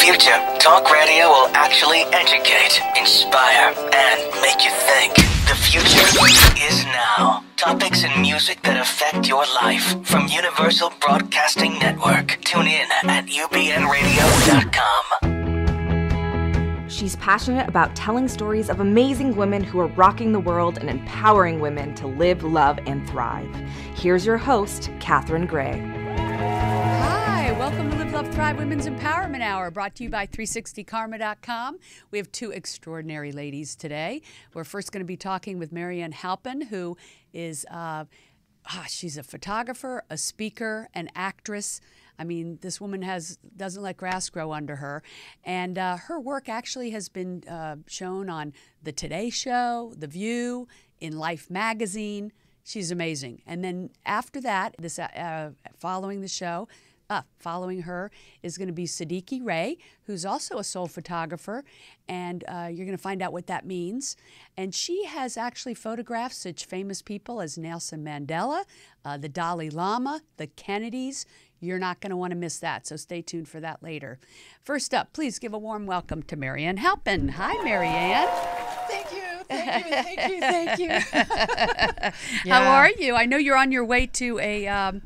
future, talk radio will actually educate, inspire, and make you think. The future is now. Topics and music that affect your life from Universal Broadcasting Network. Tune in at ubnradio.com. She's passionate about telling stories of amazing women who are rocking the world and empowering women to live, love, and thrive. Here's your host, Catherine Gray. Hi, welcome to Live, Love, Thrive Women's Empowerment Hour, brought to you by 360karma.com. We have two extraordinary ladies today. We're first going to be talking with Ann Halpin, who is she's a photographer, a speaker, an actress. I mean, this woman doesn't let grass grow under her. And her work actually has been shown on The Today Show, The View, in Life magazine. She's amazing. And then after that, following the show, following her is going to be Siddiqui Ray, who's also a soul photographer, and you're going to find out what that means. And she has actually photographed such famous people as Nelson Mandela, the Dalai Lama, the Kennedys. You're not going to want to miss that, so stay tuned for that later. First up, please give a warm welcome to Ann Halpin. Hi, Ann. Thank you. Thank you. How are you? I know you're on your way to a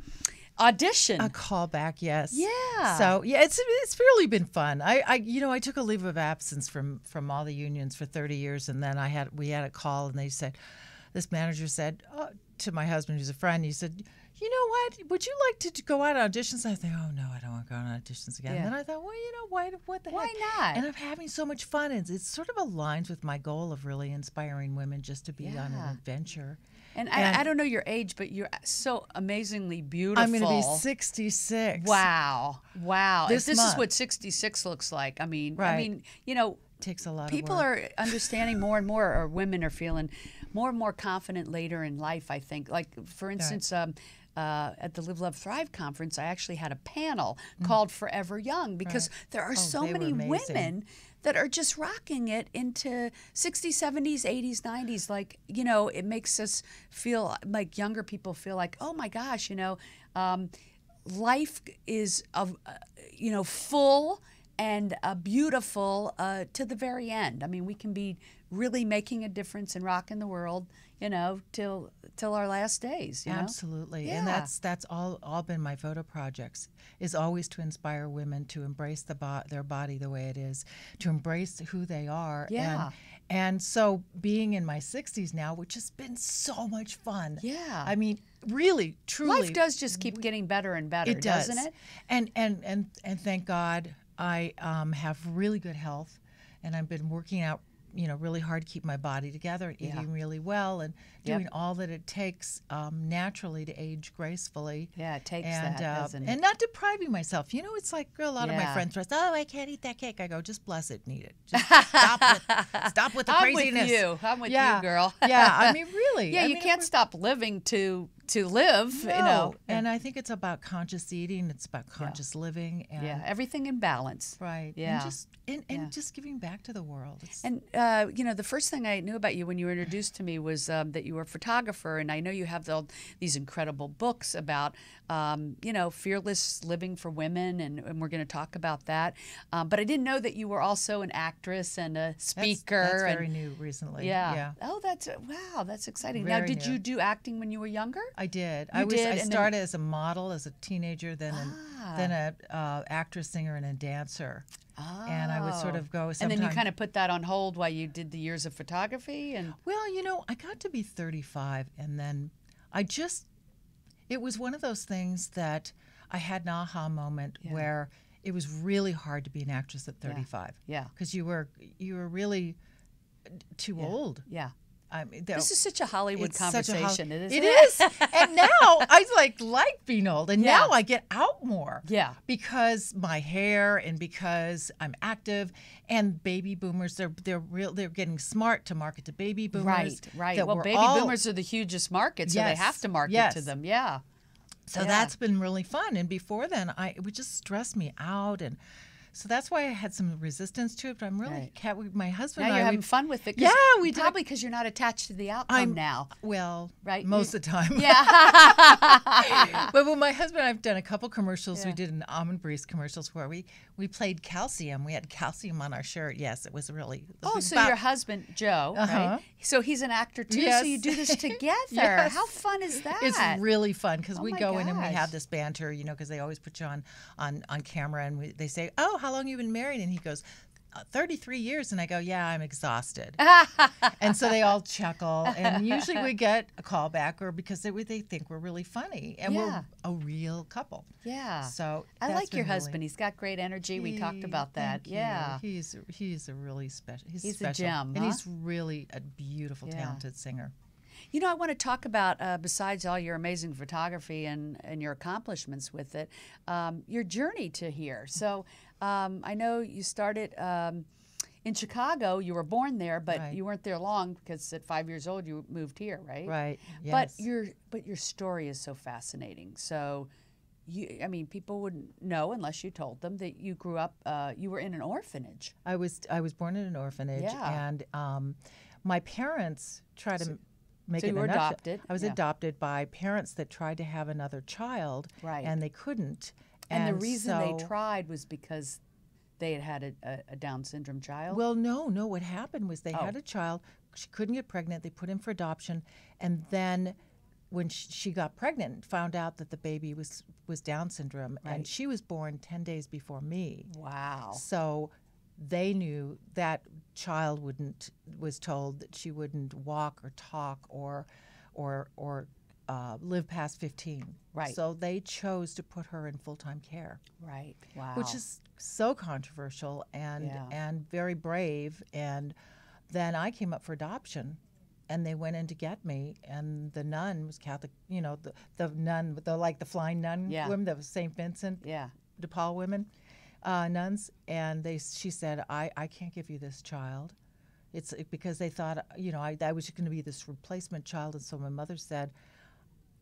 audition. A callback, yes. Yeah. So yeah, it's really been fun. I took a leave of absence from all the unions for 30 years, and then we had a call, and this manager said to my husband, who's a friend, he said, you know what? Would you like to go out on auditions? I thought, oh no, I don't want to go on auditions again. Yeah. And then I thought, well, you know what the heck? Why not? And I'm having so much fun. And it sort of aligns with my goal of really inspiring women just to be on an adventure. And I don't know your age, but you're so amazingly beautiful. I'm going to be 66. Wow. This is month. what 66 looks like. Right. Takes a lot people of work. Are understanding more and more, or women are feeling more and more confident later in life, I think. Like, for instance, at the Live, Love, Thrive conference, I actually had a panel called Forever Young, because there are so many women that are just rocking it into 60s, 70s, 80s, 90s. Like, it makes us feel like younger people feel like, oh my gosh, life is, full and beautiful to the very end. I mean, we can be really making a difference and rocking the world, till our last days. Absolutely. Yeah. And that's all been my photo projects, is always to inspire women to embrace their body the way it is, to embrace who they are. Yeah. And so being in my 60s now, which has been so much fun. Yeah. I mean, really, truly. Life does just keep getting better and better, it does. doesn't it? And thank God I have really good health, and I've been working out really hard to keep my body together, eating really well, and doing all that it takes naturally to age gracefully. Yeah, it takes that, doesn't it? And not depriving myself. It's like a lot of my friends are, I can't eat that cake. I go, just bless it and eat it. Just stop with the craziness. I'm with you, girl. Yeah, I mean, really. Yeah, you can't stop living to live, No. And I think it's about conscious eating. It's about conscious living. And everything in balance. Right. Yeah. And just giving back to the world. And, the first thing I knew about you when you were introduced to me was that you were a photographer. And I know you have these incredible books about, fearless living for women. And we're going to talk about that. But I didn't know that you were also an actress and a speaker. That's very new recently. Yeah. Oh, that's exciting. Very now, did new. you do acting when you were younger? I did. I started as a model, as a teenager, then an actress, singer, and a dancer. And I would sort of go. And then you kind of put that on hold while you did the years of photography. And well, I got to be 35, and then it was one of those things that I had an aha moment where it was really hard to be an actress at 35. Yeah. Because you were really too old. Yeah. I mean, this is such a Hollywood conversation. It is. And now I like being old. And now I get out more. Yeah. Because my hair and because I'm active, and baby boomers, they're getting smart to market to baby boomers. Right. Well, baby boomers are the hugest market, so they have to market to them. Yeah. So that's been really fun. And before then, it would just stress me out, and So that's why I had some resistance to it. But I'm really my husband. Now and you're I, having fun with it. Yeah, we did. Probably because you're not attached to the outcome now. Well, right? Most of the time. Yeah. But with my husband, I've done a couple commercials. We did an almond breeze commercials where we played calcium. We had calcium on our shirt. Yes, it was really. So your husband Joe, right? So he's an actor too. Yes. So you do this together. Yes. How fun is that? It's really fun because we my go in and we gosh. have this banter, because they always put you on camera, and they say, "Oh, how long you been married?" And he goes, 33 years. And I go, "Yeah, I'm exhausted." And so they all chuckle, and usually we get a call back, or because they think we're really funny, and we're a real couple. Yeah. So I like your husband. He's got great energy. We talked about that. Thank you. He's a really special. He's a special. gem, and he's really a beautiful, talented singer. I want to talk about, besides all your amazing photography and your accomplishments with it, your journey to here. So I know you started in Chicago. You were born there, but you weren't there long because at 5 years old you moved here, right? Right. Yes. But your story is so fascinating. So people wouldn't know unless you told them that you grew up. You were in an orphanage. I was born in an orphanage, and my parents tried to. So you were adopted. I was adopted by parents that tried to have another child, and they couldn't. And the reason they tried was because they had a Down syndrome child? Well, no. What happened was they had a child. She couldn't get pregnant. They put in for adoption. And then when she got pregnant, found out that the baby was Down syndrome. Right. And she was born 10 days before me. Wow. So they knew that child was told that she wouldn't walk or talk or live past 15. Right. So they chose to put her in full-time care. Right. Wow. Which is so controversial and very brave. And then I came up for adoption, and they went in to get me. And the nun was Catholic. The nun, the flying nun women, the St. Vincent de Paul women. Nuns, and she said, I can't give you this child. It's because they thought, I was going to be this replacement child. And so my mother said,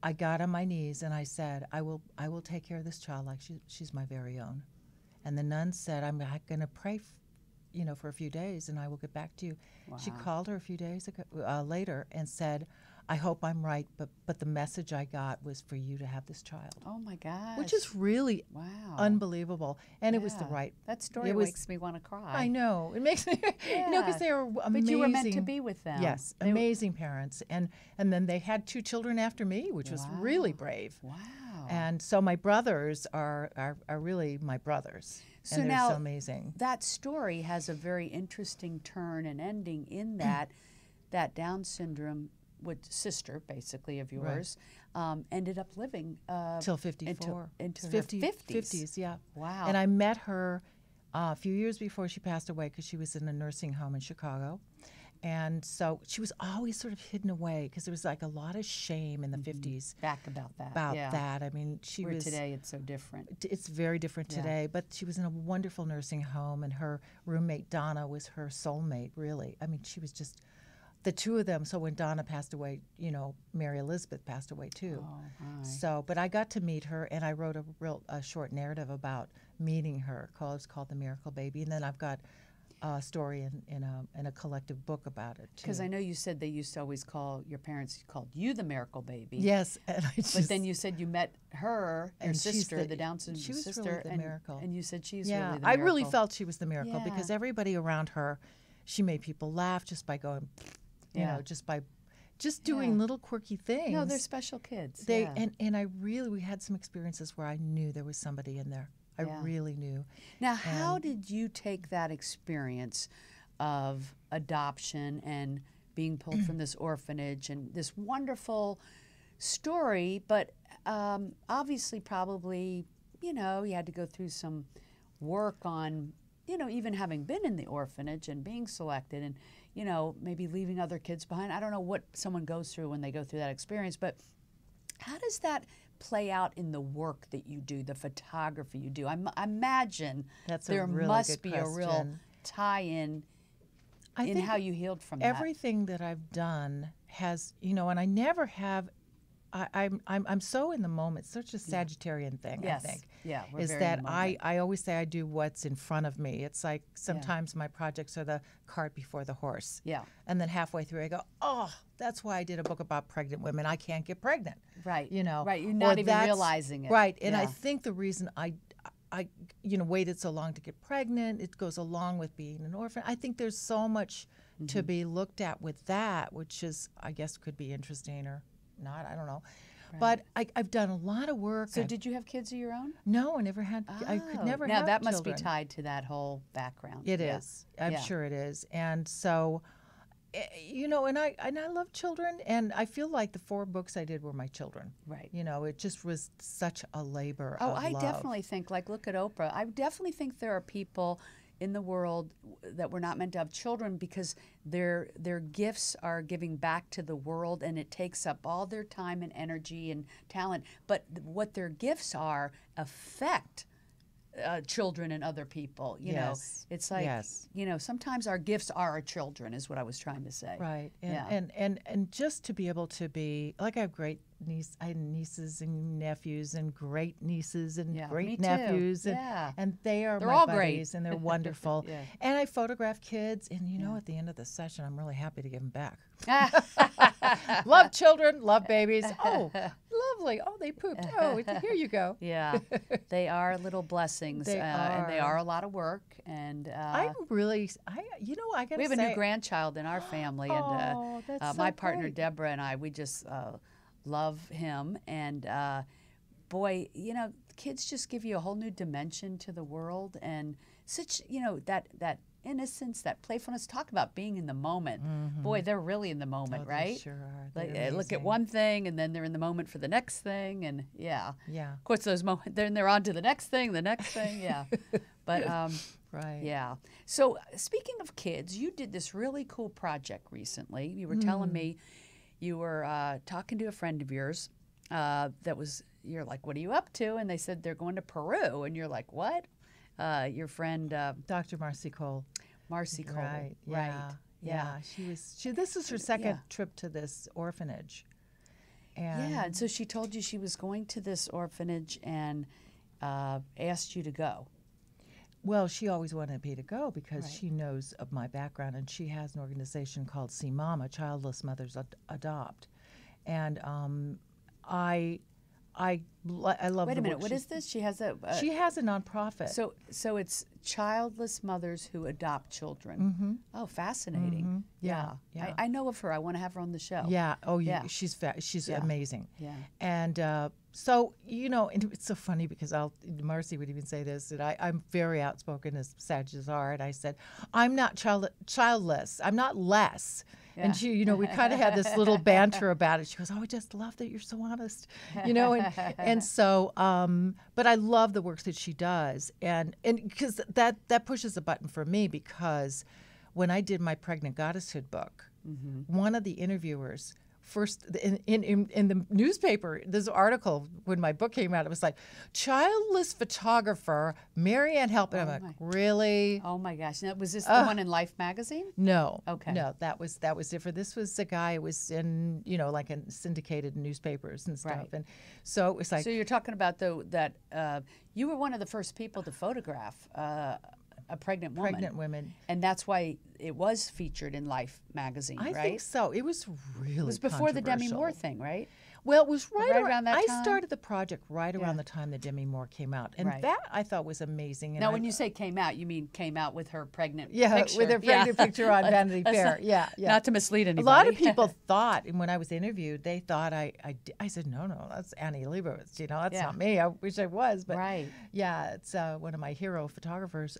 I got on my knees and I said, I will take care of this child like she's my very own. And the nun said, I'm going to pray, for a few days, and I will get back to you. Wow. She called her a few days later and said, I hope I'm right, but the message I got was for you to have this child. Oh my gosh. Which is really unbelievable. And it was the right. That story makes me want to cry. I know. It makes me, because they were amazing. But you were meant to be with them. Yes, amazing parents. And then they had 2 children after me, which was really brave. Wow. And so my brothers are really my brothers. So and they're now, so amazing. That story has a very interesting turn and ending in that Down syndrome sister, basically, of yours, ended up living till 54 into her 50s. Yeah. Wow. And I met her a few years before she passed away because she was in a nursing home in Chicago. And so she was always sort of hidden away because there was like a lot of shame in the 50s. Back about that. That. I mean, today it's so different. It's very different today, but she was in a wonderful nursing home, and her roommate, Donna, was her soulmate, really. I mean, she was just the two of them. So when Donna passed away, Mary Elizabeth passed away too. Oh, my. So, but I got to meet her, and I wrote a short narrative about meeting her. It's called The Miracle Baby, and then I've got a story in a collective book about it too. Because I know you said they used to always your parents called you the Miracle Baby. Yes, and but then you said you met her, your sister, the Down syndrome she was sister, really the miracle. And you said she's really the miracle. I really felt she was the miracle because everybody around her, she made people laugh just by going, just doing little quirky things. No, they're special kids. And we had some experiences where I knew there was somebody in there. I really knew. Now, how did you take that experience of adoption and being pulled from this orphanage and this wonderful story, but obviously probably, you had to go through some work on, even having been in the orphanage and being selected and, maybe leaving other kids behind. I don't know what someone goes through when they go through that experience, but how does that play out in the work that you do, the photography you do? I imagine there must be a real tie-in in how you healed from that. Everything that I've done has, and I never have I'm so in the moment. Such a Sagittarian thing, Yes. I think. Yeah, we're is very in that the moment. I always say I do what's in front of me. It's like sometimes my projects are the cart before the horse. Yeah. And then halfway through I go, oh, that's why I did a book about pregnant women. I can't get pregnant. Right. You know. Right. You're Or not even that's- realizing it. Right. And I Yeah. think the reason I waited so long to get pregnant, it goes along with being an orphan. I think there's so much to be looked at with that, which is, I guess, could be interesting or not. I don't know. But I've done a lot of work. So did you have kids of your own? No, I never had. I could never now have that must children. be tied to that whole background. It Yeah. is. I'm Yeah. sure it is. And so, and I love children, and I feel like the 4 books I did were my children. Right. You know, it just was such a labor Oh, of I love. definitely think, like, look at Oprah. I definitely think there are people in the world that were not meant to have children because their gifts are giving back to the world, and it takes up all their time and energy and talent. But what their gifts are affect children and other people. You know, Yes. it's like sometimes our gifts are our children, is what I was trying to say. Right. And, Yeah. and just to be able to be like, I have I have nieces and nephews and great nieces and Yeah, me great too. nephews, and Yeah. and they are They're my all great. buddies, and they're wonderful. Yeah. And I photograph kids, and at the end of the session, I'm really happy to give them back. Love children, love babies. Oh, lovely. Oh, they pooped. Oh, here you go. Yeah, they are little blessings, They and they are. are a lot of work. And I'm really, I got to say. we have a new grandchild in our family, Oh, and that's my so partner great. Deborah and I, we just love him. And boy, kids just give you a whole new dimension to the world, and such that innocence, that playfulness. Talk about being in the moment. Boy, they're really in the moment, Oh, they right? sure are. Like, They're look at amazing. one thing, and then they're in the moment for the next thing, and Yeah. of course, those moments, then they're on to the next thing, yeah. But Right. yeah. So speaking of kids, you did this really cool project recently. You were telling me you were talking to a friend of yours you're like, what are you up to? And they said they're going to Peru, and you're like, what? Your friend Dr. Marcy Cole. Marcy Cole. Right. Right. Yeah. This is her second trip to this orphanage. And Yeah, and so she told you she was going to this orphanage and asked you to go. well, she always wanted me to go because Right. she knows of my background, and she has an organization called See Mama, Childless Mothers Adopt. And I love Wait the a minute, work what is this? She has a She has a nonprofit. so it's childless mothers who adopt children. Oh, fascinating. Yeah, yeah. I know of her. I want to have her on the show. Yeah. Oh, Yeah. she's Yeah. amazing. Yeah. And so and it's so funny because Marcy would even say this, that I'm very outspoken, as Sagittarius are, and I said, I'm not childless. I'm not less. Yeah. And she, we kind of had this little banter about it. She goes, oh, I just love that you're so honest, and so, but I love the work that she does, and because that pushes a button for me, because when I did my Pregnant Goddesshood book, one of the interviewers first in the newspaper, this article when my book came out, it was like, childless photographer Ann Halpin. I'm like, really? Oh my gosh! Now, was this the one in Life magazine? No. Okay. No, that was different. This was a guy who was in, like in syndicated newspapers and stuff. Right. And so it was like, So you're talking about that you were one of the first people to photograph a pregnant woman. pregnant women. And that's why it was featured in Life magazine, I right? think so. It was really It was before the Demi Moore controversial. thing, right? Well, it was Right around that I time? started the project right Yeah. around the time that Demi Moore came out. And Right. that I thought was amazing. And Now, when you say came out, you mean came out with her pregnant picture. with her pregnant picture on Vanity That's Fair. not- Yeah. Not to mislead A anybody. lot of people thought, and when I was interviewed, they thought I said, no, that's Annie Leibovitz. That's Yeah. not me. I wish I was. But Right. yeah, it's one of my hero photographers.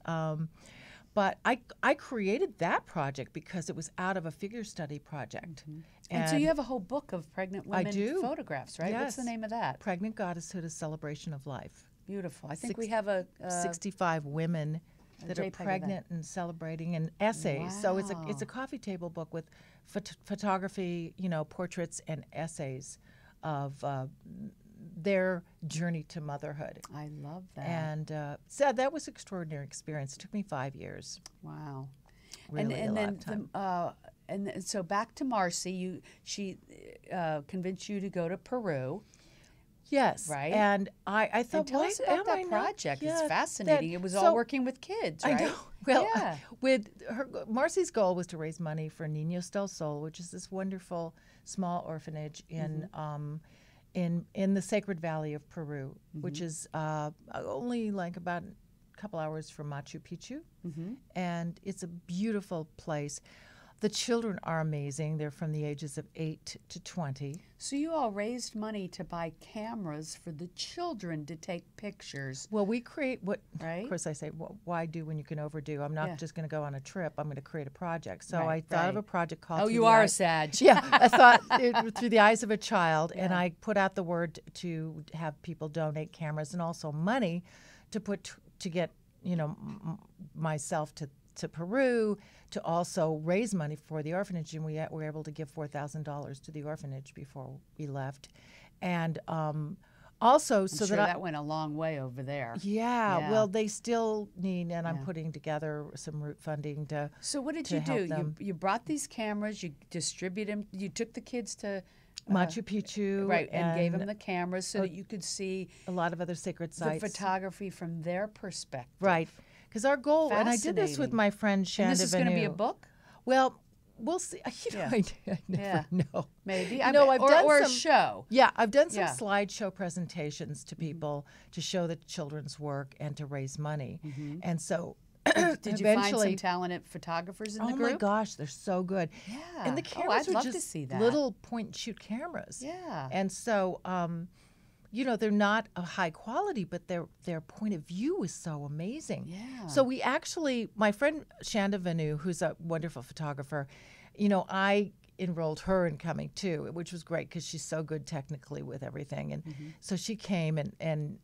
But I created that project because it was out of a figure study project. And so you have a whole book of pregnant I women do. photographs, right? What's the Yes. name of that? Pregnant Goddesshood, a celebration of life. Beautiful. I think Six- we have a 65 women that JPEG are of that. pregnant and celebrating, and essays. So it's Wow. a coffee table book with photography, portraits and essays of their journey to motherhood. I love that. And so that was an extraordinary experience. It took me 5 years. Wow. Really and a lot then of time. And so back to Marcy, she convinced you to go to Peru. Yes. Right. And I thought, And tell us about that project. It's fascinating. It was all working with kids, right? I know. Well, yeah. with her, Marcy's goal was to raise money for Niños del Sol, which is this wonderful small orphanage in the Sacred Valley of Peru, which is only like about a couple hours from Machu Picchu, and it's a beautiful place. The children are amazing. They're from the ages of 8 to 20. So you all raised money to buy cameras for the children to take pictures. Well, we create what, right? Of course I say, well, why do when you can overdo? I'm not just going to go on a trip. I'm going to create a project. So I thought of a project called... Oh, you are a Sag. Yeah, I thought through the eyes of a child, and I put out the word to have people donate cameras and also money to get, myself to Peru to also raise money for the orphanage, and we were able to give $4,000 to the orphanage before we left, and also I'm sure that went a long way over there. Yeah, well, they still need, and I'm putting together some root funding to. So what did you do? You brought these cameras, you distributed them, you took the kids to Machu Picchu, right, and gave them the cameras so that you could see a lot of other sacred sites, the photography from their perspective, right. Because our goal, and I did this with my friend Shanda and this is going to be a book? Well, we'll see. I never know. Maybe. I've done or some, a show. Yeah, I've done some slideshow presentations to people to show the children's work and to raise money. And so did you find some talented photographers in the group? Oh my gosh, they're so good. Yeah. And the cameras I'd are love just to see that. little point-and-shoot cameras. Yeah. And so... they're not a high quality, but their point of view is so amazing. Yeah. So we actually, my friend Shanda Vanu, who's a wonderful photographer, I enrolled her in coming too, which was great because she's so good technically with everything. And so she came, and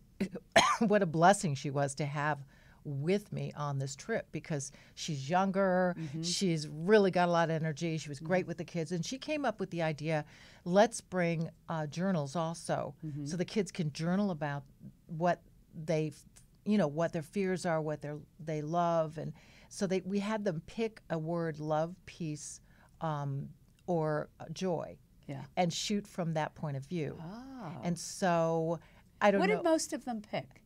what a blessing she was to have with me on this trip, because she's younger, she's really got a lot of energy, she was great with the kids, and she came up with the idea, let's bring journals also, so the kids can journal about what they, what their fears are, what they love, and so we had them pick a word, love, peace, or joy, and shoot from that point of view. Oh. And so I don't know. What did most of them pick?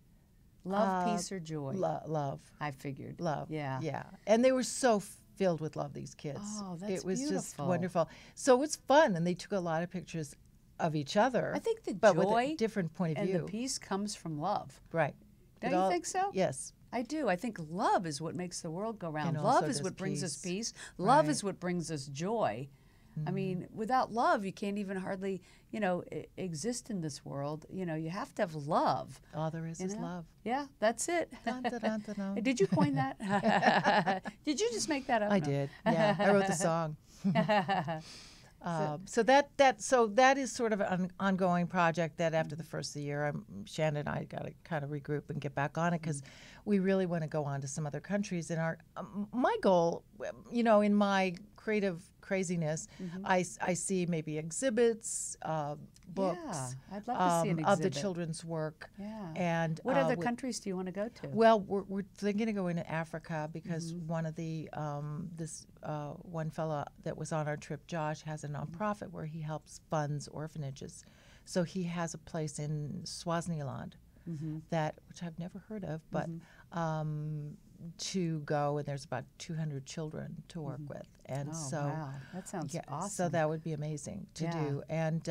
Love, peace, or joy? Love. I figured. Love. Yeah. Yeah. And they were so filled with love, these kids. Oh, that's It was beautiful. just wonderful. So it's fun, and they took a lot of pictures of each other. I think the but joy with a different point of and view. the peace comes from love. Right. Don't you think so? Yes. I do. I think love is what makes the world go round. And Love also is does what brings us peace. peace. Love Right. is what brings us joy. I mean, without love, you can't even hardly, exist in this world. You have to have love. All there is love. Yeah, that's it. Dun, dun, dun, dun, dun. Did you coin that? Did you just make that up? I did. Yeah. I wrote the song. So that is sort of an ongoing project that after the first of the year, Shannon and I got to kind of regroup and get back on it, because we really want to go on to some other countries. And my goal, in my creative craziness, I see maybe exhibits, books. Yeah, I'd love to see an of the exhibit. children's work. Yeah. And What other countries do you want to go to? Well, we're thinking of going to Africa, because one of the one fella that was on our trip, Josh, has a nonprofit where he helps funds orphanages. So he has a place in Swaziland which I've never heard of, but to go, and there's about 200 children to work with, and wow, that sounds awesome. So that would be amazing to do, and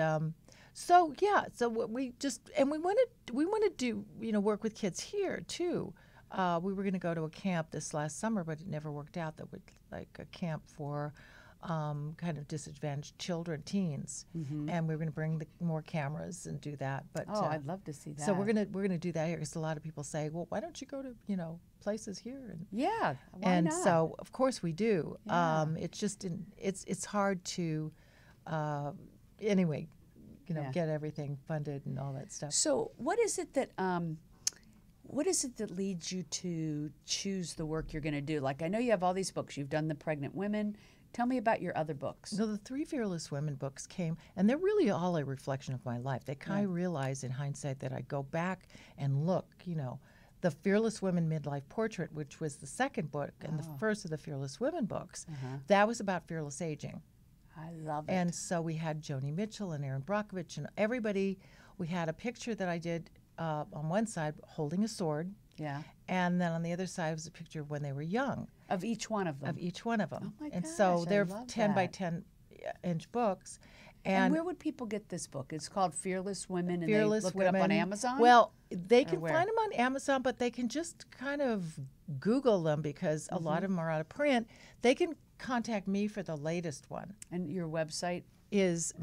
so we want to do work with kids here too. We were going to go to a camp this last summer, but it never worked out. That would like a camp for kind of disadvantaged children, teens, and we were going to bring more cameras and do that. But I'd love to see that. So we're gonna do that here, because a lot of people say, well, why don't you go to places here? And why not? So of course we do. Yeah. It's just it's hard to anyway, get everything funded and all that stuff. So what is it that leads you to choose the work you're going to do? Like, I know you have all these books. You've done The Pregnant Women. Tell me about your other books. No, the 3 Fearless Women books came, and they're really all a reflection of my life. I realize in hindsight that I go back and look, the Fearless Women Midlife Portrait, which was the second book and the first of the Fearless Women books. That was about fearless aging. I love it. And so we had Joni Mitchell and Erin Brockovich and everybody. We had a picture that I did on one side holding a sword. Yeah. And then on the other side was a picture of when they were young. Of each one of them. Of each one of them. Oh my and gosh, so I they're love 10 by that. 10 inch books. And where would people get this book? It's called Fearless Women, and Fearless they look Women. it up on Amazon? Well, they can where? find them on Amazon, but they can just kind of Google them because a lot of them are out of print. They can contact me for the latest one. And your website? Is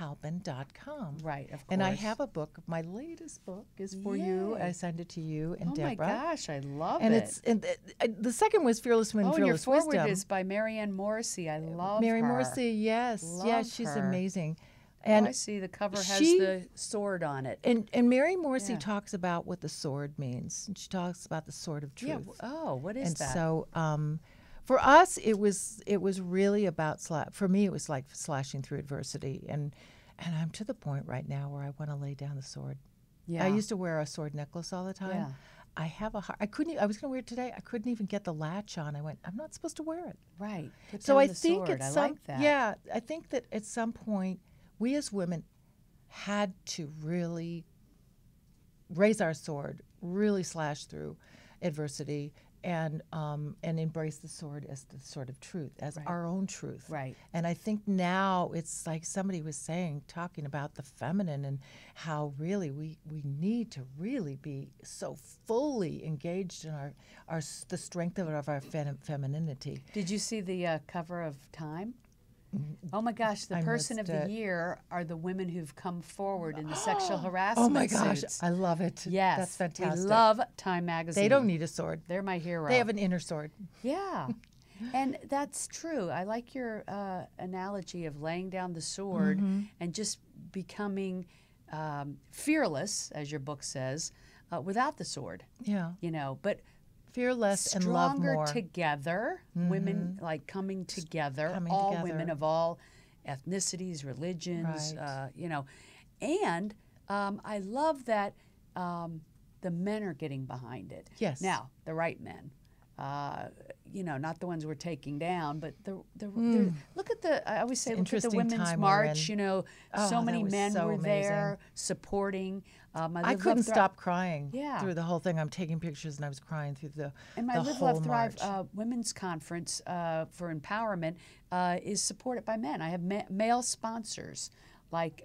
mariannehalpin.com. Right, of course. And I have a book. My latest book is for you. I sent it to you and Deborah. Oh my gosh, I love and it. It's the second was Fearless Women, and your Fearless forward Wisdom. is by Marianne Morrissey. I love Mary her. Morrissey, yes. Love yes, she's her. amazing. And And I see the cover has she- the sword on it. and Mary Morrissey Yeah. talks about what the sword means. And she talks about the sword of truth. Yeah. Oh, what is and that? so for us it was really about for me it was like slashing through adversity, and I'm to the point right now where I want to lay down the sword. yeah. I used to wear a sword necklace all the time. Yeah. I have I couldn't. I was going to wear it today. I couldn't even get the latch on. I went, I'm not supposed to wear it. Right. Put So down I the think sword. at I some like that. yeah, I think that at some point we as women had to really raise our sword, really slash through adversity, and embrace the sword as the sword of truth, as our own truth. Right. And I think now it's like somebody was saying, talking about the feminine and how really we need to really be so fully engaged in the strength of our femininity. Did you see the cover of Time? Oh my gosh, the I person of missed the it. year are the women who've come forward in the sexual harassment Oh my gosh, suits. I love it. Yes. That's fantastic. We love Time magazine. They don't need a sword. They're my hero. They have an inner sword. Yeah. And that's true. I like your analogy of laying down the sword and just becoming fearless, as your book says, without the sword. Yeah. You know, but Fear less and love stronger more. together, women like coming together, Coming all together. women of all ethnicities, religions, Right. you know. And I love that the men are getting behind it. Yes. Now, the right men. You know, not the ones we're taking down, but the look at the. I always say, look at the interesting Women's time we're March. in. You know, Oh, so that many was men so were there amazing. supporting. I Live, couldn't Love, Thrive- stop crying Yeah. through the whole thing. I'm taking pictures and I was crying through the And my the Live, whole Love, Thrive march. Women's Conference for Empowerment is supported by men. I have male sponsors like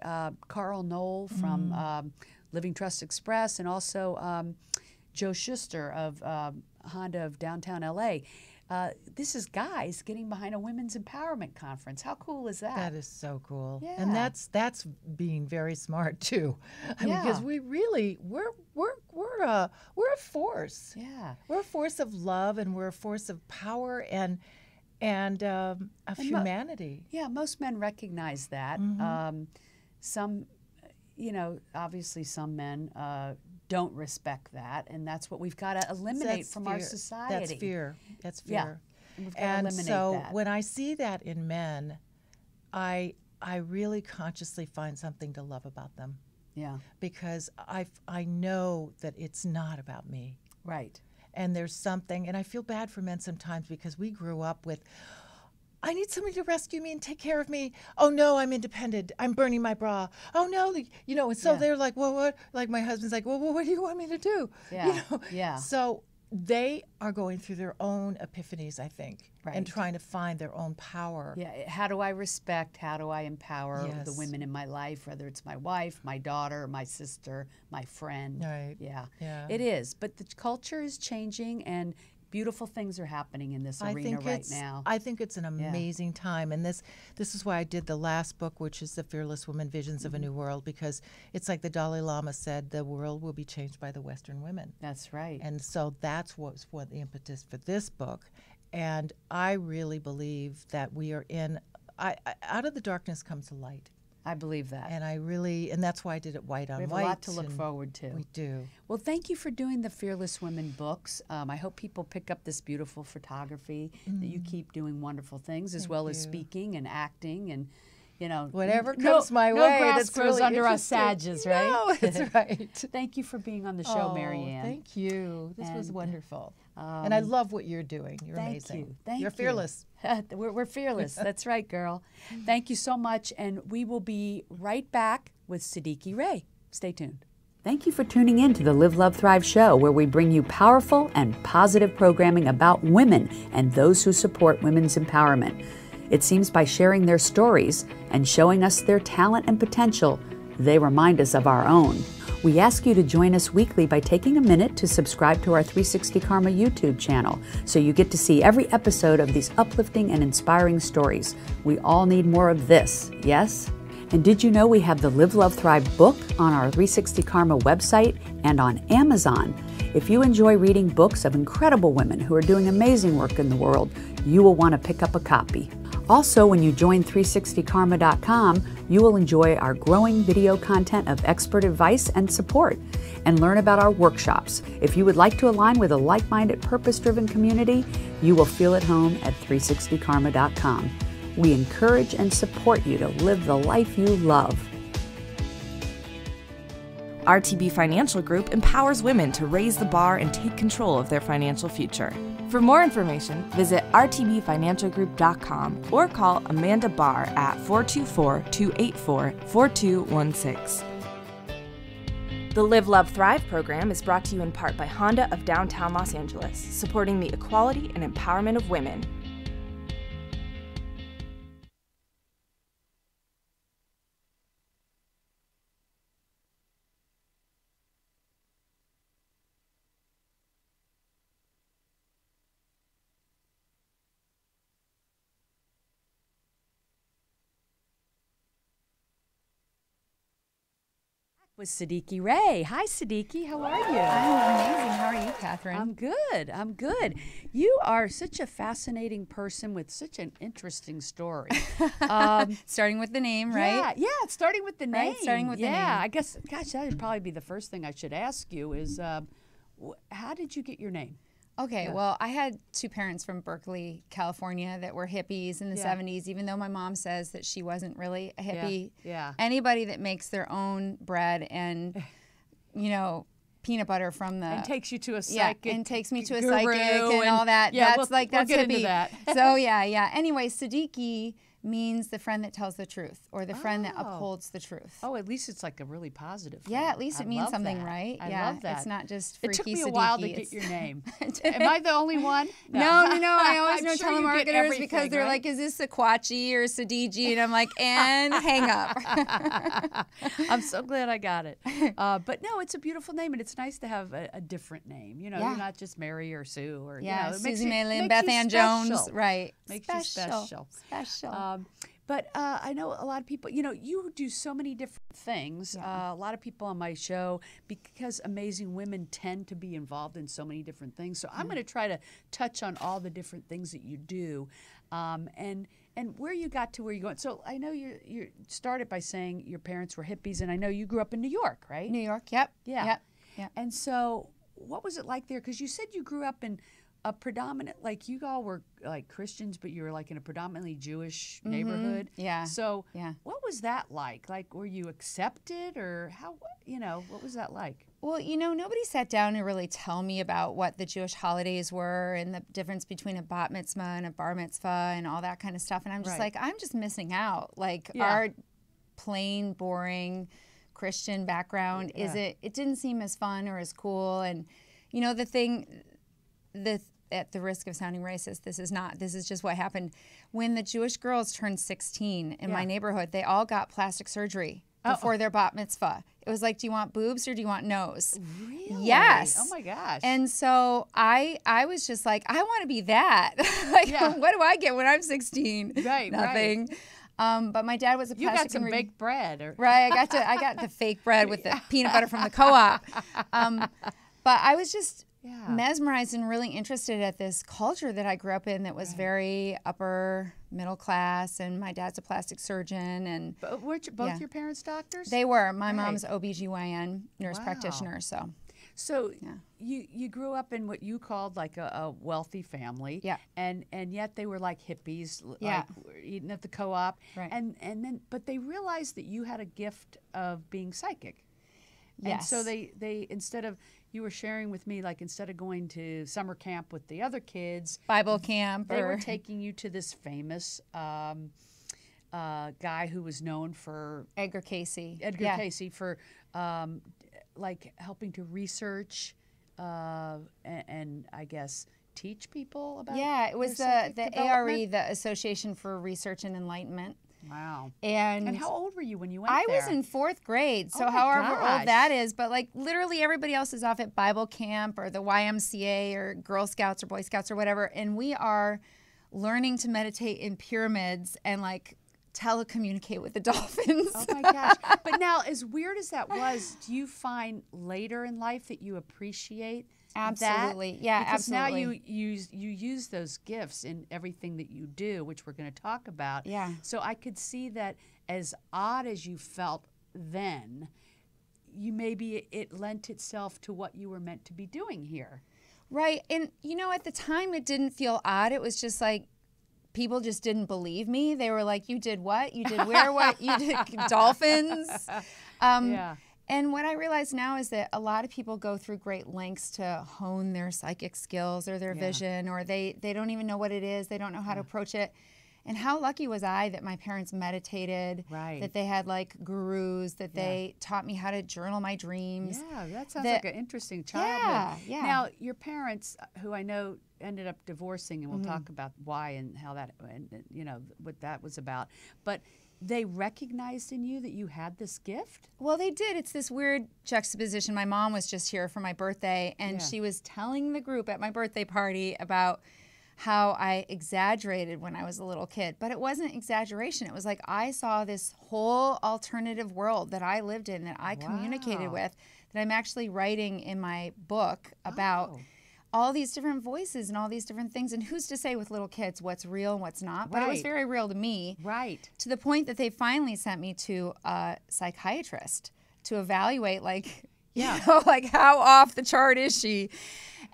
Carl Knoll from Living Trust Express, and also Joe Schuster of Honda of downtown LA. This is guys getting behind a women's empowerment conference. How cool is that? That is so cool. Yeah. And that's being very smart too. I mean, because Yeah. we really we're a force. Yeah. We're a force of love, and we're a force of power and of humanity. Yeah, most men recognize that. Some, you know, obviously some men don't respect that, and that's what we've got to eliminate That's from our fear. society. That's fear. That's Yeah. fear. And we've got to And eliminate so that. when I see that in men, I really consciously find something to love about them, Yeah, because I know that it's not about me. right. And there's something, and I feel bad for men sometimes because we grew up with, I need somebody to rescue me and take care of me. Oh no, I'm independent. I'm burning my bra. Oh no, you know. And so Yeah. they're like, well, what? Like my husband's like, well, what do you want me to do? Yeah, You know? yeah. So they are going through their own epiphanies, I think, Right. and trying to find their own power. Yeah, how do I respect, how do I empower the Yes. women in my life, whether it's my wife, my daughter, my sister, my friend. Right. Yeah, Yeah. it is. But the culture is changing, and beautiful things are happening in this arena right now. I think it's an amazing time, and this is why I did the last book, which is the Fearless Women: Visions of a New World, because it's like the Dalai Lama said, the world will be changed by the Western women. That's right. And so that's what the impetus for this book. And I really believe that we are out of the darkness comes the light. I believe that. And that's why I did it white on We have white. a lot to look and forward to. We do. Well, thank you for doing the Fearless Women books. I hope people pick up this beautiful photography, that you keep doing wonderful things, as well as you. speaking and acting. And, you know, Whatever comes my no way. grass That's grows really under us interesting. sages, right? No, that's right. Thank you for being on the show, Oh, Marianne. thank you. This was And, wonderful. And I love what you're doing. You're Thank amazing. you. Thank You're you. fearless. We're fearless. That's right, girl. Thank you so much. And we will be right back with Siddiqui Ray. Stay tuned. Thank you for tuning in to the Live, Love, Thrive show, where we bring you powerful and positive programming about women and those who support women's empowerment. It seems by sharing their stories and showing us their talent and potential, they remind us of our own. We ask you to join us weekly by taking a minute to subscribe to our 360 Karma YouTube channel so you get to see every episode of these uplifting and inspiring stories. We all need more of this, yes? And did you know we have the Live, Love, Thrive book on our 360 Karma website and on Amazon? If you enjoy reading books of incredible women who are doing amazing work in the world, you will want to pick up a copy. Also, when you join 360karma.com, you will enjoy our growing video content of expert advice and support and learn about our workshops. If you would like to align with a like-minded, purpose-driven community, you will feel at home at 360karma.com. We encourage and support you to live the life you love. RTB Financial Group empowers women to raise the bar and take control of their financial future. For more information, visit rtbfinancialgroup.com or call Amanda Barr at 424-284-4216. The Live, Love, Thrive program is brought to you in part by Honda of downtown Los Angeles, supporting the equality and empowerment of women. With Siddiqui Ray. Hi, Siddiqui. How are you? I'm amazing. How are you, Catherine? I'm good. I'm good. You are such a fascinating person with such an interesting story. Starting with the name, right? Yeah, starting with the name. Right, starting with the name. Yeah, I guess, gosh, that would probably be the first thing I should ask you is, how did you get your name? Okay, well, I had two parents from Berkeley, California that were hippies in the 70s, even though my mom says that she wasn't really a hippie. Yeah. Anybody that makes their own bread and, you know, peanut butter from the... And takes you to a psychic and takes me to a guru psychic and all that. Yeah, that's we'll that's get hippie. into that. So, yeah. Anyway, Siddiqui means the friend that tells the truth or the friend that upholds the truth. Oh, at least it's like a really positive thing. Yeah, at least it means love something, that. right? I yeah, love that. It's not just freaky It took me a Siddiqui. while to get your name. Am I the only one? No. I always I'm know sure you get telemarketers everything, because they're right? like, is this Sequachi or Siddiqui? And I'm like, and hang up. I'm so glad I got it. But no, it's a beautiful name, and it's nice to have a different name. You know, you're not just Mary or Sue or, you know, it makes Susie you, Malin, makes Beth you Ann special. Jones. Right. Makes you special. But I know a lot of people, you know, you do so many different things. A lot of people on my show, because amazing women tend to be involved in so many different things. So I'm going to try to touch on all the different things that you do and where you got to where you're going. So I know you started by saying your parents were hippies, and I know you grew up in New York, right? New York, yep. Yeah. And so what was it like there? Because you said you grew up in a predominant, like you all were like Christians, but you were like in a predominantly Jewish neighborhood. Yeah. So Yeah. what was that like? Like, were you accepted or how, you know, what was that like? Well, you know, nobody sat down to really tell me about what the Jewish holidays were and the difference between a bat mitzvah and a bar mitzvah and all that kind of stuff. And I'm just like, I'm just missing out. Like our plain, boring Christian background, it didn't seem as fun or as cool. And, you know, at the risk of sounding racist, this is just what happened. When the Jewish girls turned 16 in my neighborhood, they all got plastic surgery before their bat mitzvah. It was like, do you want boobs or do you want nose? Really? Yes. Oh my gosh. And so I was just like, I want to be that. Like, what do I get when I'm 16? Right, Nothing. But my dad was a plastic. You got some baked bread, or right? I got the fake bread with the peanut butter from the co-op. But I was just mesmerized and really interested at this culture that I grew up in that was very upper middle class, and my dad's a plastic surgeon. And were both your parents doctors? They were. My mom's OBGYN nurse practitioner. So you grew up in what you called like a wealthy family. Yeah. And yet they were like hippies, Yeah. like eating at the co-op. Right. And then but they realized that you had a gift of being psychic. Yes. And so they instead of, you were sharing with me, like instead of going to summer camp with the other kids, Bible camp, they were taking you to this famous guy who was known for Edgar Casey. Casey for like helping to research and I guess teach people about. Yeah, it was the ARE, the Association for Research and Enlightenment. Wow. And how old were you when you went I there? was in 4th grade, so Oh my however gosh. old that is, but like literally everybody else is off at Bible camp or the YMCA or Girl Scouts or Boy Scouts or whatever, and we are learning to meditate in pyramids and like telecommunicate with the dolphins. Oh my gosh. But now, as weird as that was, do you find later in life that you appreciate Absolutely. that? Yeah, because absolutely. now you use those gifts in everything that you do, which we're going to talk about. Yeah. So I could see that as odd as you felt then, you maybe it lent itself to what you were meant to be doing here. Right. And, you know, at the time it didn't feel odd. It was just like people just didn't believe me. They were like, you did what? You did where? What? You did dolphins? Yeah. And what I realize now is that a lot of people go through great lengths to hone their psychic skills or their vision, or they don't even know what it is. They don't know how to approach it. And how lucky was I that my parents meditated, that they had like gurus, that they taught me how to journal my dreams. Yeah, that sounds like an interesting childhood. Yeah. Now, your parents, who I know ended up divorcing, and we'll talk about why and how that, and you know, what that was about. But they recognized in you that you had this gift? Well, they did. It's this weird juxtaposition. My mom was just here for my birthday, and she was telling the group at my birthday party about how I exaggerated when I was a little kid. But it wasn't exaggeration. It was like I saw this whole alternative world that I lived in, that I communicated with, that I'm actually writing in my book about all these different voices and all these different things. And who's to say with little kids what's real and what's not? But it was very real to me. Right. To the point that they finally sent me to a psychiatrist to evaluate, like, you know, like how off the chart is she?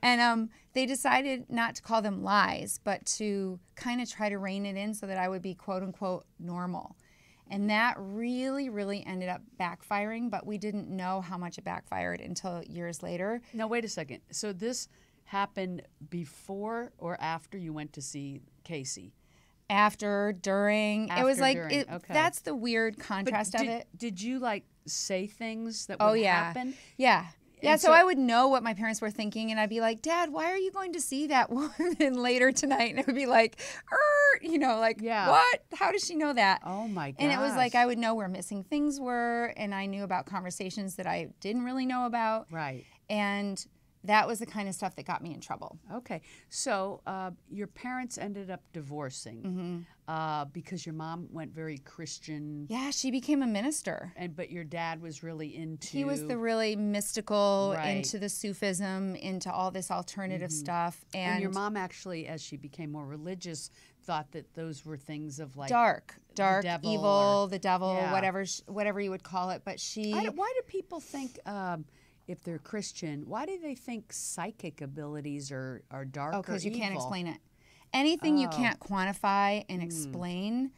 And they decided not to call them lies, but to kind of try to rein it in so that I would be quote unquote normal. And that really, really ended up backfiring, but we didn't know how much it backfired until years later. Now, wait a second. So this happened before or after you went to see Casey? After, during. After, it was like, during. Okay. That's the weird contrast of it. Did you like say things that would happen? Yeah. Yeah, And so I would know what my parents were thinking, and I'd be like, Dad, why are you going to see that woman later tonight? And it would be like, you know, like, what? How does she know that? Oh, my gosh. And it was like I would know where missing things were, and I knew about conversations that I didn't really know about. Right. And that was the kind of stuff that got me in trouble. Okay. So your parents ended up divorcing because your mom went very Christian. Yeah, she became a minister. But your dad was really into... He was the really mystical, into the Sufism, into all this alternative stuff. And your mom actually, as she became more religious, thought that those were things of like... Dark, devil evil, the devil, whatever you would call it. But she... Why do people think... if they're Christian, why do they think psychic abilities are dark or evil? Because you can't explain it. Anything you can't quantify and explain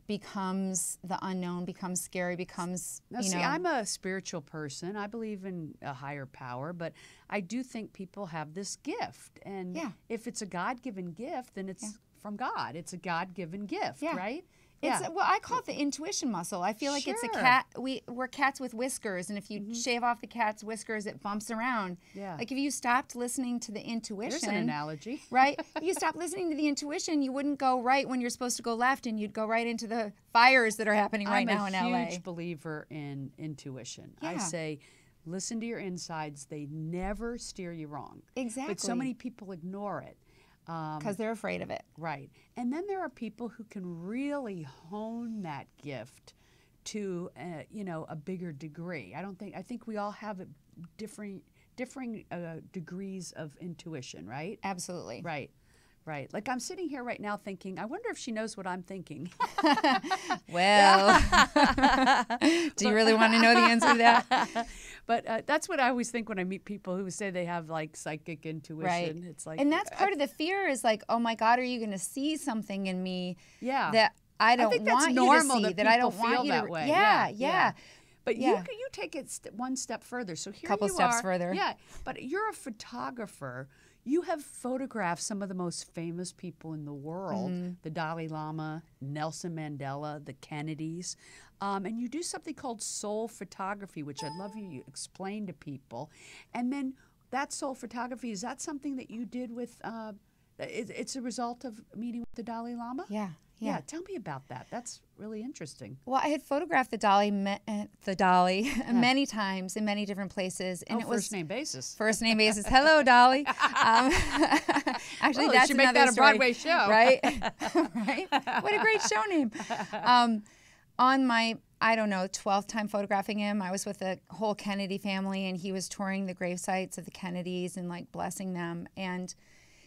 becomes the unknown, becomes scary, becomes, now, see, I'm a spiritual person. I believe in a higher power, but I do think people have this gift. And if it's a God-given gift, then it's from God. It's a God-given gift, right? It's, well, I call it the intuition muscle. I feel like it's a cat. We're cats with whiskers, and if you shave off the cat's whiskers, it bumps around. Yeah. Like if you stopped listening to the intuition. There's an analogy. Right? If you stopped listening to the intuition, you wouldn't go right when you're supposed to go left, and you'd go right into the fires that are happening right now in LA. I'm a huge believer in intuition. I say, listen to your insides. They never steer you wrong. Exactly. But so many people ignore it. Because they're afraid of it. Right. And then there are people who can really hone that gift to, a bigger degree. I think we all have differing degrees of intuition, right? Absolutely. Right. Right. Like I'm sitting here right now thinking, I wonder if she knows what I'm thinking. Well, do you really want to know the answer to that? But that's what I always think when I meet people who say they have like psychic intuition. Right. It's like, and that's part of the fear is like, oh my God, are you going to see something in me that I don't think that's want normal you to see, that I don't people want feel you that to. way. Yeah. But you take it one step further. So here Couple you steps are. further. Yeah, but you're a photographer. You have photographed some of the most famous people in the world, the Dalai Lama, Nelson Mandela, the Kennedys. And you do something called soul photography, which I'd love you to explain to people. And then that soul photography, is that something that you did with, it's a result of meeting with the Dalai Lama? Yeah. Yeah, tell me about that. That's really interesting. Well, I had photographed the Dalai many times in many different places, and it was first name basis. First name basis. Hello, Dolly. Actually, that's should make another that a story, Broadway show, right? Right. What a great show name. On my, I don't know, 12th time photographing him, I was with the whole Kennedy family, and he was touring the grave sites of the Kennedys and like blessing them, and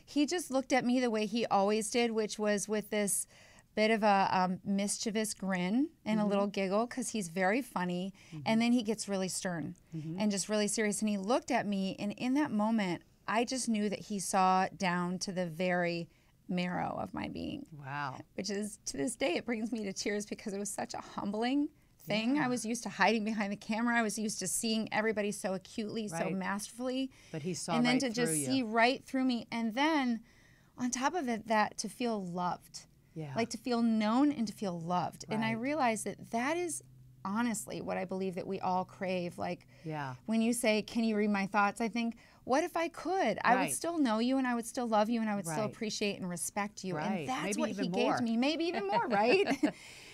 he just looked at me the way he always did, which was with this bit of a mischievous grin and a little giggle, because he's very funny. And then he gets really stern and just really serious. And he looked at me, and in that moment, I just knew that he saw down to the very marrow of my being. Wow. Which is, to this day, it brings me to tears because it was such a humbling thing. I was used to hiding behind the camera. I was used to seeing everybody so acutely, so masterfully. But he saw and then right to just through see you. right through me. And then on top of it, that to feel loved. Yeah. Like to feel known and to feel loved. And I realized that that is honestly what I believe that we all crave. Like when you say, can you read my thoughts? I think, what if I could? I would still know you, and I would still love you, and I would still appreciate and respect you. And that's Maybe what even he more. gave to me. Maybe even more, right?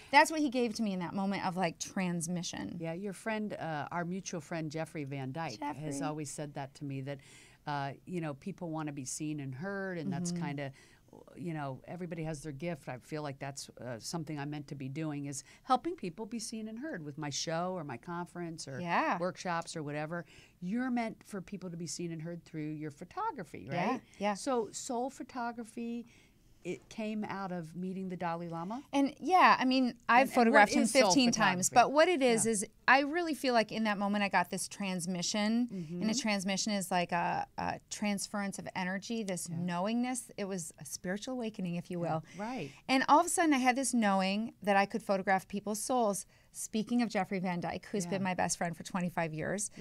That's what he gave to me in that moment of like transmission. Yeah, your friend, our mutual friend Jeffrey Van Dyke has always said that to me, that, you know, people want to be seen and heard, and that's kind of, you know, everybody has their gift. I feel like that's something I'm meant to be doing, is helping people be seen and heard with my show or my conference or workshops or whatever. You're meant for people to be seen and heard through your photography, right? Yeah. So soul photography, it came out of meeting the Dalai Lama? And I mean, I've photographed him what is soul 15 times, but what it is I really feel like in that moment I got this transmission, and a transmission is like a transference of energy, this knowingness. It was a spiritual awakening, if you will. Right. And all of a sudden I had this knowing that I could photograph people's souls. Speaking of Jeffrey Van Dyke, who's been my best friend for 25 years,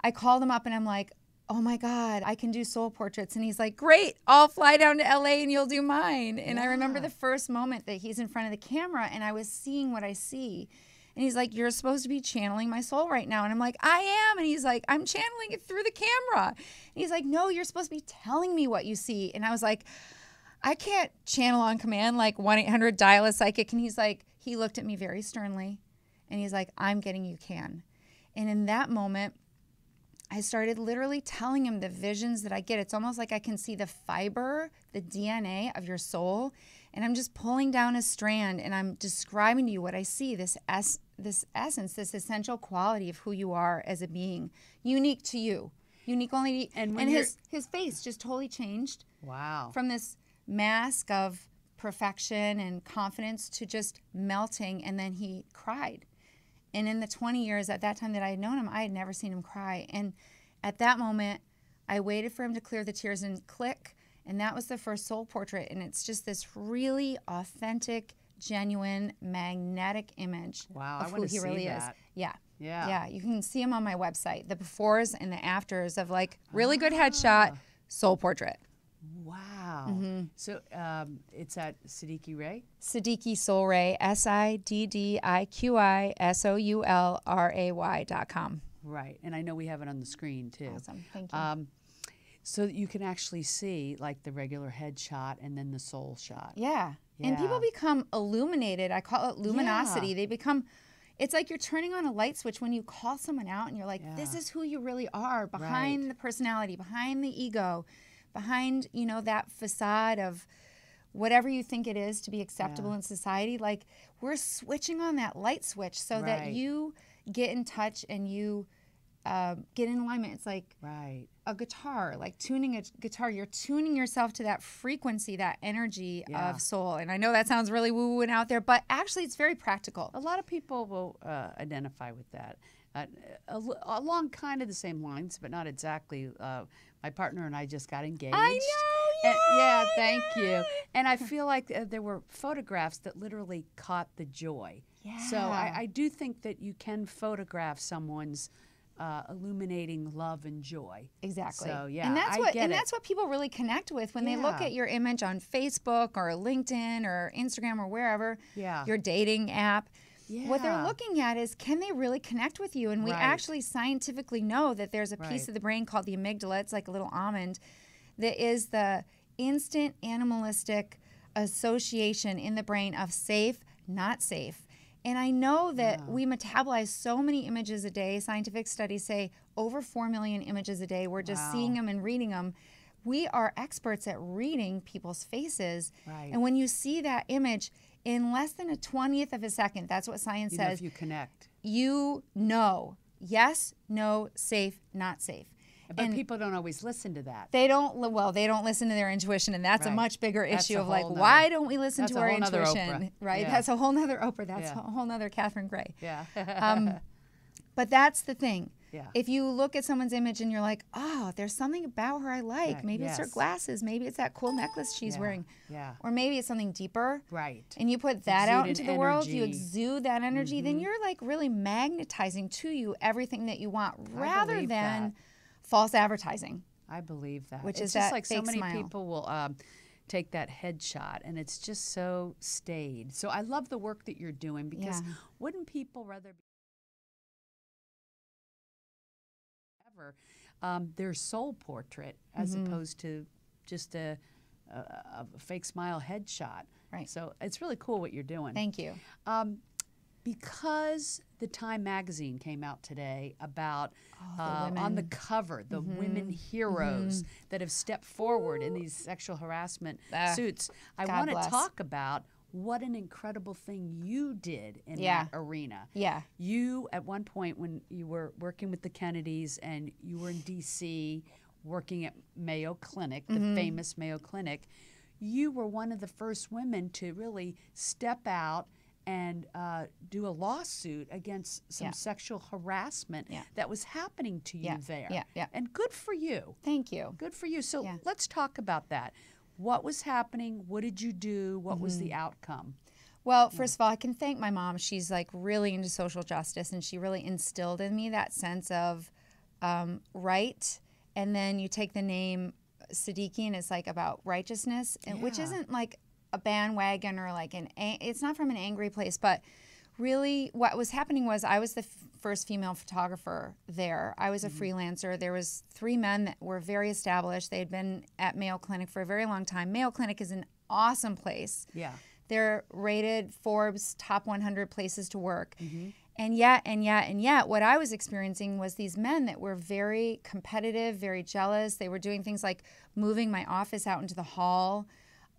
I called him up and I'm like, oh my God, I can do soul portraits. And he's like, great, I'll fly down to LA and you'll do mine. And I remember the first moment that he's in front of the camera and I was seeing what I see. And he's like, you're supposed to be channeling my soul right now. And I'm like, I am. And he's like, I'm channeling it through the camera. And he's like, no, you're supposed to be telling me what you see. And I was like, I can't channel on command like 1-800 dial a psychic. And he's like, he looked at me very sternly and he's like, I'm getting you can. And in that moment, I started literally telling him the visions that I get. It's almost like I can see the fiber, the DNA of your soul, and I'm just pulling down a strand and I'm describing to you what I see, this essence, this essential quality of who you are as a being, unique to you, unique only to you. And his face just totally changed. Wow. From this mask of perfection and confidence to just melting, and then he cried. And in the 20 years at that time that I had known him, I had never seen him cry. And at that moment, I waited for him to clear the tears and click. And that was the first soul portrait. And it's just this really authentic, genuine, magnetic image of who he really is. Yeah. You can see him on my website, the befores and the afters of like really good headshot, soul portrait. Wow. So it's at Siddiqui Ray? Siddiqui Soul Ray, SIDDIQISOULRAY.com. Right. And I know we have it on the screen too. Awesome. Thank you. So that you can actually see like the regular headshot and then the soul shot. Yeah. And people become illuminated. I call it luminosity. Yeah. They become, it's like you're turning on a light switch when you call someone out and you're like, this is who you really are behind the personality, behind the ego, behind, you know, that facade of whatever you think it is to be acceptable in society. Like we're switching on that light switch so that you get in touch and you get in alignment. It's like a guitar, like tuning a guitar. You're tuning yourself to that frequency, that energy of soul. And I know that sounds really woo-woo and out there, but actually it's very practical. A lot of people will identify with that. along kind of the same lines, but not exactly. My partner and I just got engaged. I know. Yeah, thank you. And I feel like there were photographs that literally caught the joy. Yeah. So I do think that you can photograph someone's illuminating love and joy. Exactly. So yeah, and that's I get it. that's what people really connect with when they look at your image on Facebook or LinkedIn or Instagram or wherever. Yeah. Your dating app. Yeah. What they're looking at is, can they really connect with you? And we actually scientifically know that there's a piece of the brain called the amygdala. It's like a little almond that is the instant animalistic association in the brain of safe, not safe. And I know that we metabolize so many images a day. Scientific studies say over 4 million images a day. We're just seeing them and reading them. We are experts at reading people's faces. Right. And when you see that image, in less than a 20th of a second, that's what science know says. if you connect. You know, yes, no, safe, not safe. But people don't always listen to that. They don't. Well, they don't listen to their intuition, and that's a much bigger issue of like, why don't we listen to our intuition? Right? Yeah. That's a whole nother Oprah. That's a whole nother Catherine Gray. Yeah. But that's the thing. Yeah. If you look at someone's image and you're like, oh, there's something about her I like. Right, Maybe it's her glasses. Maybe it's that cool necklace she's wearing. Yeah. Or maybe it's something deeper. Right. And you put that out into the world, you energy. exude that energy, then you're like really magnetizing to you everything that you want rather than that. false advertising. I believe that. Which it's is just that like so fake many smile. people will take that headshot, and it's just so staid. So I love the work that you're doing because wouldn't people rather be their soul portrait as opposed to just a fake smile headshot? Right. So it's really cool what you're doing. Thank you. Because the Time magazine came out today about women. on the cover, the women heroes that have stepped forward in these sexual harassment suits. I God want to bless. talk about what an incredible thing you did in that arena. Yeah. You, at one point when you were working with the Kennedys and you were in D.C. working at Mayo Clinic, the famous Mayo Clinic, you were one of the first women to really step out and do a lawsuit against some sexual harassment that was happening to you there. Yeah. And good for you. Thank you. Good for you. So let's talk about that. What was happening? What did you do? What was the outcome? Well, first of all, I can thank my mom. She's like really into social justice, and she really instilled in me that sense of right. And then you take the name Siddiqui, and it's like about righteousness, and which isn't like a bandwagon or like it's not from an angry place, but really what was happening was I was the first female photographer there. I was a freelancer. There was 3 men that were very established. They had been at Mayo Clinic for a very long time. Mayo Clinic is an awesome place. Yeah. They're rated Forbes top 100 places to work. And yet, what I was experiencing was these men that were very competitive, very jealous. They were doing things like moving my office out into the hall,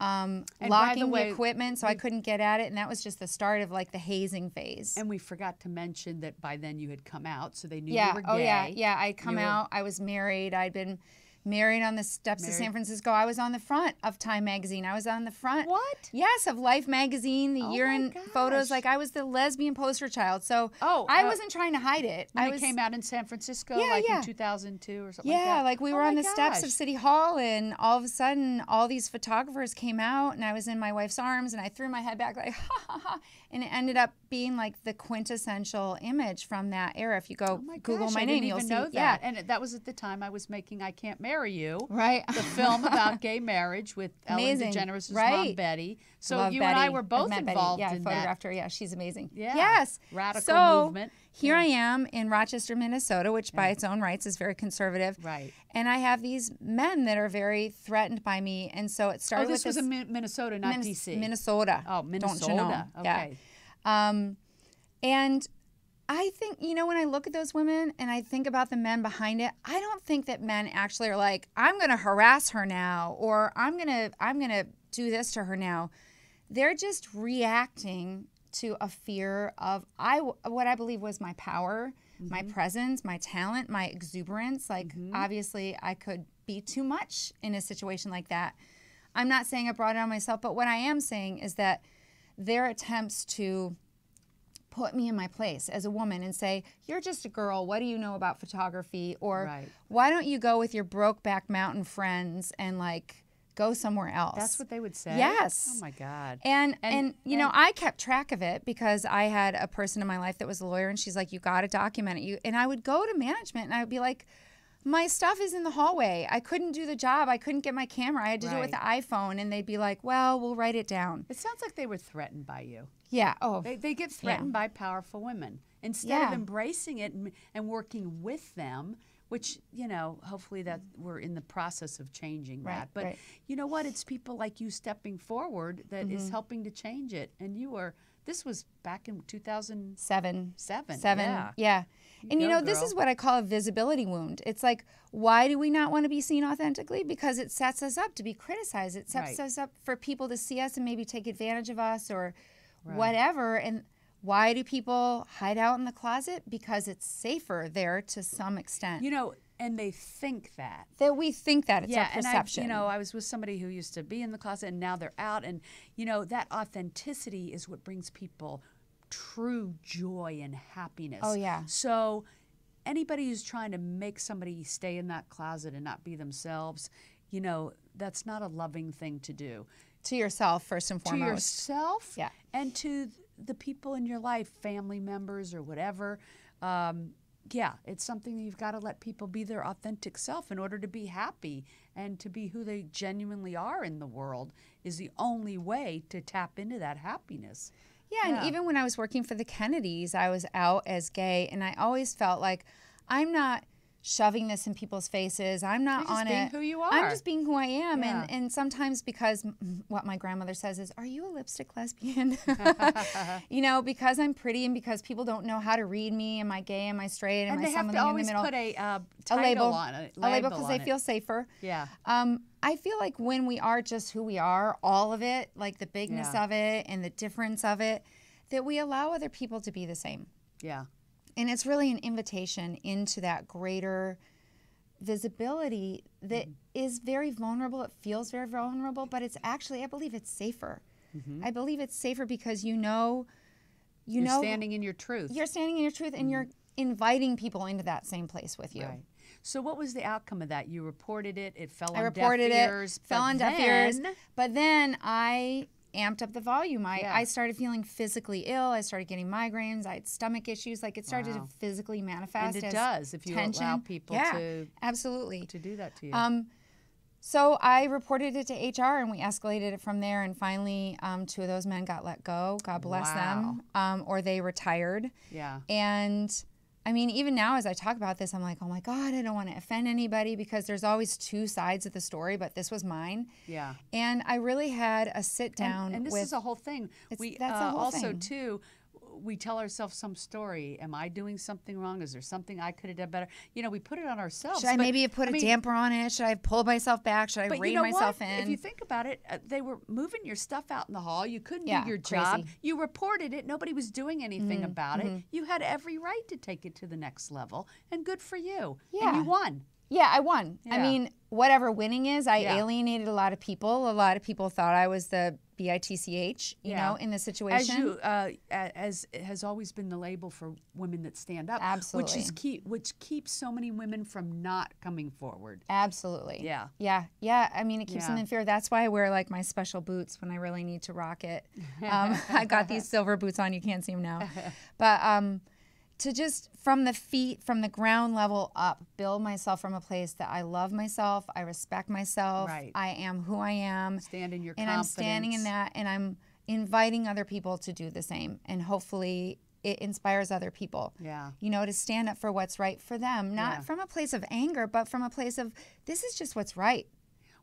locking the equipment so I couldn't get at it. And that was just the start of like the hazing phase. And we forgot to mention that by then you had come out, so they knew you were gay. Oh, yeah. I'd come out. I was married. I'd been married on the steps of San Francisco. I was on the front of Time magazine. I was on the front. What? Yes, of Life magazine, the year-end photos. Like I was the lesbian poster child. So I wasn't trying to hide it. When it came out in San Francisco, in 2002 or something like that? Yeah, like we were on the steps of City Hall, and all of a sudden, all these photographers came out, and I was in my wife's arms, and I threw my head back like, ha, ha, ha. And it ended up being like the quintessential image from that era. If you go Google my name, you'll see. Know that. Yeah. And that was at the time I was making I Can't Marry You. Right. The film about gay marriage with Ellen DeGeneres' mom, Betty. So Love you Betty. and I were both involved Betty. Yeah, in I photographed that. her. Yeah, she's amazing. Yeah. Yes. Radical movement. Here I am in Rochester, Minnesota, which by its own rights is very conservative. Right. And I have these men that are very threatened by me. And so it started with this was in Minnesota, not D.C. Minnesota. Oh, Minnesota. Don't you know? Okay. Yeah. And I think, when I look at those women and I think about the men behind it, I don't think that men actually are like, I'm going to harass her now, or I'm going to do this to her now. They're just reacting to a fear of what I believe was my power, my presence, my talent, my exuberance. Like, obviously, I could be too much in a situation like that. I'm not saying I brought it on myself, but what I am saying is that their attempts to put me in my place as a woman and say, you're just a girl, what do you know about photography? Or Right. why don't you go with your Brokeback Mountain friends and like go somewhere else? That's what they would say? Yes. Oh, my God. And you know, I kept track of it because I had a person in my life that was a lawyer, and she's like, you got to document it. And I would go to management and I would be like, my stuff is in the hallway. I couldn't do the job. I couldn't get my camera. I had to do it with the iPhone. And they'd be like, well, we'll write it down. It sounds like they were threatened by you. Yeah. Oh, They get threatened by powerful women. Instead of embracing it and working with them, which, you know, hopefully that we're in the process of changing that. But you know what? It's people like you stepping forward that is helping to change it. And this was back in 2007. Yeah. And you know, this is what I call a visibility wound. It's like, why do we not want to be seen authentically? Because it sets us up to be criticized. It sets us up for people to see us and maybe take advantage of us or whatever. And why do people hide out in the closet? Because it's safer there to some extent. You know, and they think that. That we think that. It's our perception. And I was with somebody who used to be in the closet and now they're out. And, you know, that authenticity is what brings people true joy and happiness. Oh, yeah. So anybody who's trying to make somebody stay in that closet and not be themselves, you know, that's not a loving thing to do. To yourself, first and foremost. To yourself, yeah, and to the people in your life, family members or whatever. Yeah, it's something that you've got to let people be their authentic self in order to be happy and to be who they genuinely are in the world is the only way to tap into that happiness. Yeah, and even when I was working for the Kennedys, I was out as gay, and I always felt like I'm not shoving this in people's faces. I'm not on it. You're just being who you are. I'm just being who I am. Yeah. And sometimes because what my grandmother says is, are you a lipstick lesbian? You know, because I'm pretty and because people don't know how to read me. Am I gay? Am I straight? Am I somebody in the middle? And they have to always put a label on it. A label because they feel safer. Yeah. I feel like when we are just who we are, all of it, like the bigness of it and the difference of it, that we allow other people to be the same. Yeah. And it's really an invitation into that greater visibility that is very vulnerable. It feels very vulnerable, but it's actually, I believe it's safer. I believe it's safer because you're standing in your truth. You're standing in your truth and you're inviting people into that same place with you. Right. So what was the outcome of that? You reported it. It fell I on reported deaf ears. It, fell on deaf ears. But then I amped up the volume. Yeah. I started feeling physically ill. I started getting migraines. I had stomach issues. Like it started to physically manifest. And it as does if you tension. allow people absolutely to do that to you. So I reported it to HR and we escalated it from there. And finally, 2 of those men got let go. God bless them. Or they retired. Yeah. And I mean, even now as I talk about this, I'm like, oh my God, I don't want to offend anybody because there's always 2 sides of the story, but this was mine. Yeah. And I really had a sit down and this with, is a whole thing. That's a whole also thing. too, we tell ourselves some story. Am I doing something wrong? Is there something I could have done better? You know, we put it on ourselves. Should I maybe have put a damper on it? Should I have pulled myself back? Should I have reined myself in? If you think about it, they were moving your stuff out in the hall. You couldn't do your crazy. job. You reported it. Nobody was doing anything about it. You had every right to take it to the next level, and good for you. Yeah. And you won. Yeah, I won. Yeah. I mean, whatever winning is, I alienated a lot of people. A lot of people thought I was the bitch, you know, in the situation. As has always been the label for women that stand up. Absolutely. Which keeps so many women from not coming forward. Absolutely. Yeah. Yeah. Yeah. I mean, it keeps them in fear. That's why I wear like my special boots when I really need to rock it. I got these silver boots on. You can't see them now. But to just from the feet, from the ground level up, build myself from a place that I love myself, I respect myself, Right. I am who I am. Stand in your and confidence. I'm standing in that, and I'm inviting other people to do the same. And hopefully it inspires other people. Yeah. You know, to stand up for what's right for them, not from a place of anger, but from a place of this is just what's right.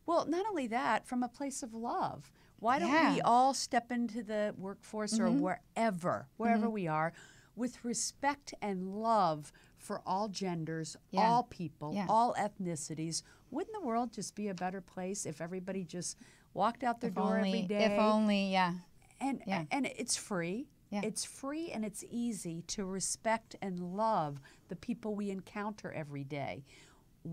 Well, not only that, from a place of love. Why don't we all step into the workforce or wherever we are, with respect and love for all genders, all people, all ethnicities? Wouldn't the world just be a better place if everybody just walked out their door every day? If only, And it's free. Yeah. It's free and it's easy to respect and love the people we encounter every day.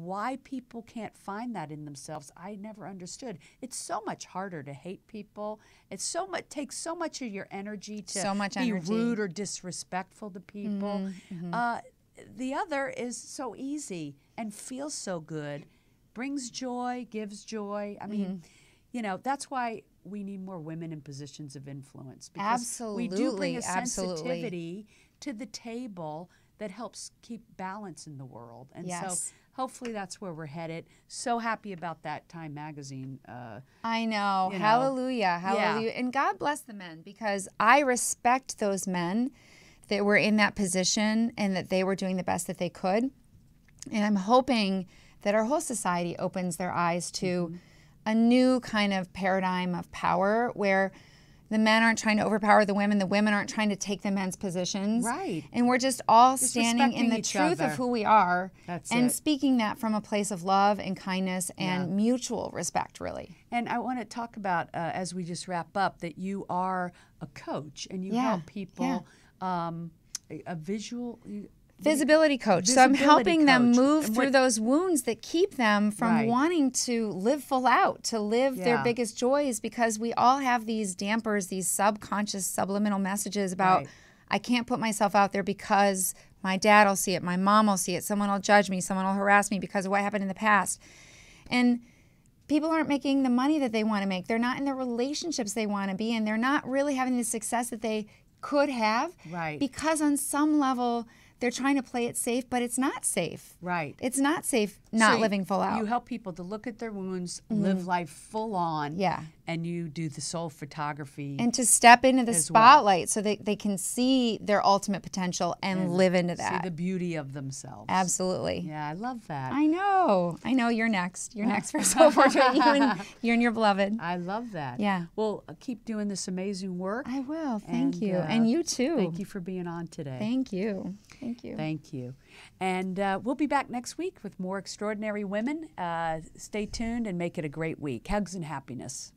why people can't find that in themselves, I never understood. It's so much harder to hate people. It's takes so much of your energy to be rude or disrespectful to people. The other is so easy and feels so good, brings joy, gives joy. I mean, you know, that's why we need more women in positions of influence, because we do bring a sensitivity to the table that helps keep balance in the world. And so hopefully that's where we're headed. So happy about that Time magazine. I know. Hallelujah. Hallelujah. And God bless the men, because I respect those men that were in that position and that they were doing the best that they could. And I'm hoping that our whole society opens their eyes to a new kind of paradigm of power, where the men aren't trying to overpower the women aren't trying to take the men's positions. Right. And we're just all standing in the truth of who we are. And speaking that from a place of love and kindness and mutual respect, really. And I want to talk about, as we just wrap up, that you are a coach and you help people, a visibility coach. So I'm helping them move through those wounds that keep them from wanting to live full out, to live their biggest joys, because we all have these dampers, these subconscious subliminal messages about, I can't put myself out there because my dad will see it, my mom will see it, someone will judge me, someone will harass me because of what happened in the past. And people aren't making the money that they want to make. They're not in the relationships they want to be in. They're not really having the success that they could have, because on some level they're trying to play it safe, but it's not safe. It's not safe not living full out. You help people to look at their wounds, live life full on, and you do the soul photography. And to step into the spotlight so that they can see their ultimate potential and live into that. See the beauty of themselves. Absolutely. Yeah, I love that. I know. You're next. You're next for Soul Portrait. You and your beloved. I love that. Yeah. Well, keep doing this amazing work. I will. Thank you. And you too. Thank you for being on today. Thank you. Thank you. Thank you. And we'll be back next week with more extraordinary women. Stay tuned and make it a great week. Hugs and happiness.